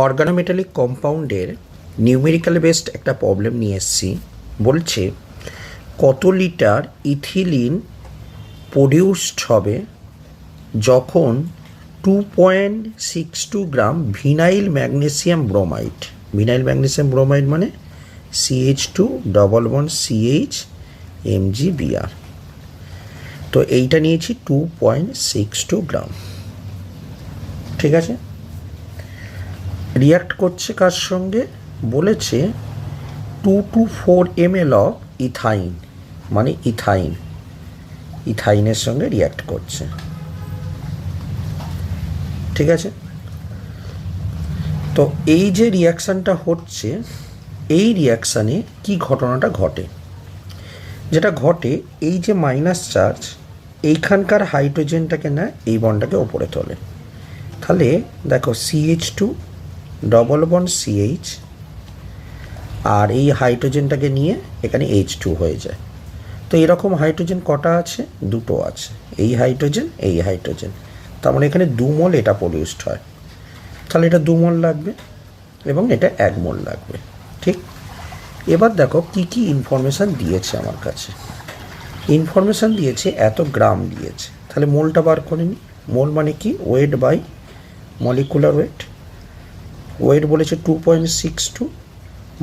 Organometallic কম্পাউন্ডের numerical based একটা problem নিয়ে এসেছি। বলছে কত লিটার ইথিলিন প্রডিউসড হবে যখন 2.62 gram vinyl magnesium bromide, vinyl magnesium bromide মানে CH2 MgBr। তো এইটা নিয়েছি 2.62 গ্রাম। ঠিক আছে, রিয়াক্ট করছে কার সঙ্গে? বলেছে 2 to 4 ml অফ ইথাইন, মানে ইথাইনের সঙ্গে রিয়াক্ট করছে। ঠিক আছে, তো এই যে রিয়াকশানটা হচ্ছে, এই রিয়াকশানে কি ঘটনাটা ঘটে? যেটা ঘটে, এই যে মাইনাস চার্জ এইখানকার হাইড্রোজেনটাকে না এই বন্ডটাকে ওপরে তোলে। তাহলে দেখো CH2 CH, আর এই হাইড্রোজেনটাকে নিয়ে এখানে H2 হয়ে যায়। তো এরকম হাইড্রোজেন কটা আছে? দুটো আছে, এই হাইড্রোজেন। তার মানে এখানে 2 মোল এটা প্রডিউসড হয়। তাহলে এটা 2 মোল লাগবে এবং এটা 1 মোল লাগবে। ঠিক, এবার দেখো কি কি ইনফরমেশান দিয়েছে আমার কাছে। ইনফরমেশান দিয়েছে এত গ্রাম দিয়েছে। তাহলে মোলটা বার করে নিই। মোল মানে কি? Weight by molecular weight. Weight বলেছে 2.62,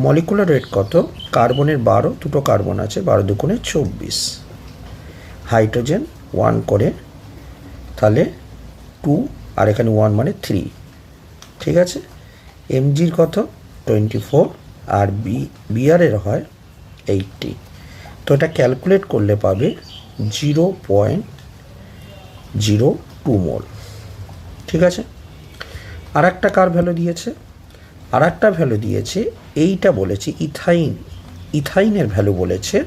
মলিকুলার ওয়েট কত? কার্বনের 12, দুটো কার্বন আছে, 12 দুগুণে 24, হাইড্রোজেন 1 করে, তাহলে 2 আর এখানে 1 মানে 3। ঠিক আছে, এমজির কত? 24, আর বিআরের হয় 80। তো এটা ক্যালকুলেট করলে পাবে 0.02 মোল। ঠিক আছে, আর একটা কার ভ্যালু দিয়েছে? আর একটা ভ্যালু দিয়েছে, এইটা বলেছে ইথাইনের ভ্যালু বলেছে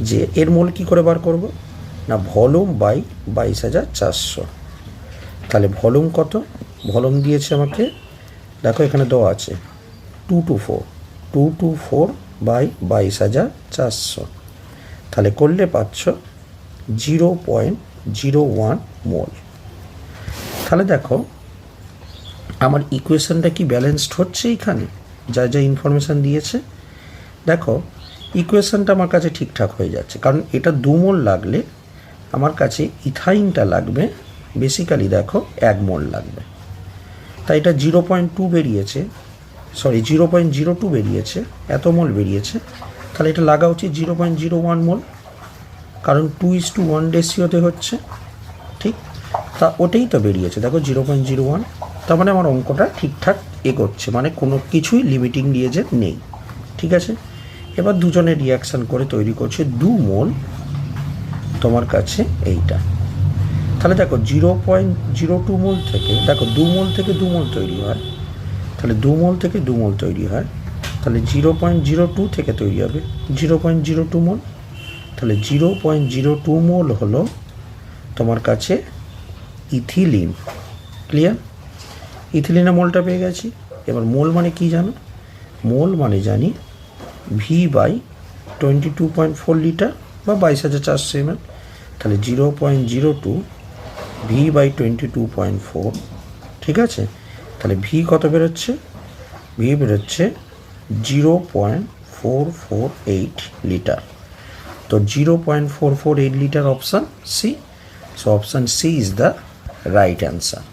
যে এর মোল কি করে বার করব না, ভলিউম বাই 22,400। তাহলে ভলিউম কত? ভলিউম দিয়েছে আমাকে, দেখো এখানে দেওয়া আছে 224 বাই 22,400। তাহলে করলে পাচ্ছ 0.01 মোল। তাহলে দেখো আমার ইকুয়েশনটা কি ব্যালেন্সড হচ্ছে এইখানে, যা যা ইনফরমেশান দিয়েছে। দেখো ইকুয়েশনটা আমার কাছে ঠিকঠাক হয়ে যাচ্ছে, কারণ এটা 2 মোল লাগলে আমার কাছে ইথাইনটা লাগবে বেসিক্যালি দেখো 1 মোল লাগবে। তাই এটা 0.2 বেরিয়েছে, 0.02 বেরিয়েছে, এত মোল বেরিয়েছে। তাহলে এটা লাগা উচিত 0.01 মোল, কারণ 2:1 রেশিওতে হচ্ছে। ঠিক, তা ওটাই তো বেরিয়েছে, দেখো 0.01। তার মানে আমার অঙ্কটা ঠিকঠাক এগোচ্ছে, মানে কোনো কিছুই লিমিটিং রিয়েজেন্ট নেই। ঠিক আছে, এবার দুজনে রিয়াকশান করে তৈরি করছে 2 মোল তোমার কাছে এইটা। তাহলে দেখো 0.02 মোল থেকে, দেখো 2 মোল থেকে 2 মোল তৈরি হয়, তাহলে 2 মোল থেকে 2 মোল তৈরি হয়, তাহলে 0.02 থেকে তৈরি হবে 0.02 মোল। তাহলে 0.02 মোল হলো তোমার কাছে ইথিলিন। ক্লিয়ার? ইথিলিনের মোলটা পেয়ে গেছি। এবার মোল মানে কি জানো? মোল মানে জানি V/22.4 লিটার বা 22,400 ml। তাহলে 0.02 V/22.4। ঠিক আছে, তাহলে ভি কত বেরোচ্ছে? ভি বেরোচ্ছে 0.448 লিটার। তো 0.448 litre option C. So option C is the right answer.